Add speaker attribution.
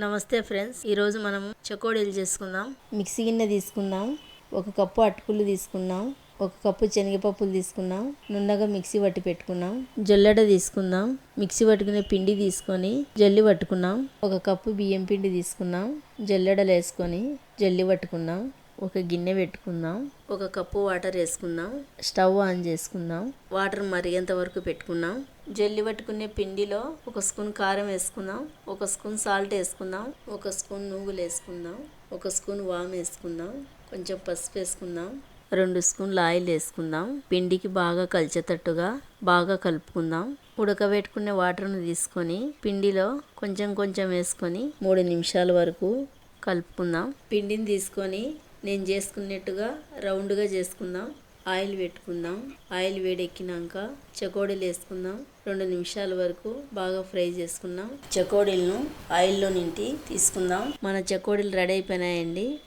Speaker 1: నమస్తే ఫ్రెండ్స్, ఈరోజు మనం చకోడీలు చేసుకుందాం. మిక్సీ గిన్నె తీసుకుందాం. 1 కప్పు అటుకులు తీసుకుందాం. 1 కప్పు శనగపప్పులు తీసుకుందాం. నున్నగా మిక్సీ పట్టి పెట్టుకున్నాం. జల్లెడ తీసుకుందాం. మిక్సీ పట్టుకునే పిండి తీసుకొని జల్లి పట్టుకున్నాం. 1 కప్పు బియ్యం పిండి తీసుకున్నాం. జల్లెడలు వేసుకొని జల్లి పట్టుకున్నాం. ఒక గిన్నె పెట్టుకుందాం. 1 కప్పు వాటర్ వేసుకుందాం. స్టవ్ ఆన్ చేసుకుందాం. వాటర్ మరిగేంత వరకు పెట్టుకున్నాం. జల్లి పట్టుకునే పిండిలో 1 స్పూన్ కారం వేసుకుందాం. 1 స్పూన్ సాల్ట్ వేసుకుందాం. 1 స్పూన్ నువ్వులు వేసుకుందాం. 1 స్పూన్ వాము వేసుకుందాం. కొంచెం పసుపు వేసుకుందాం. 2 స్పూన్ల ఆయిల్ వేసుకుందాం. పిండికి బాగా కలిసేటట్టుగా బాగా కలుపుకుందాం. ఉడకబెట్టుకునే వాటర్ను తీసుకొని పిండిలో కొంచెం కొంచెం వేసుకొని 3 నిమిషాల వరకు కలుపుకుందాం. పిండిని తీసుకొని నేను చేసుకున్నట్టుగా రౌండ్గా చేసుకుందాం. ఆయిల్ పెట్టుకుందాం. ఆయిల్ వేడెక్కినాక చకోడీలు వేసుకుందాం. 2 నిమిషాల వరకు బాగా ఫ్రై చేసుకుందాం. చకోడీలను ఆయిల్లో నింటి తీసుకుందాం. మన చకోడీలు రెడీ అయిపోయినాయండి.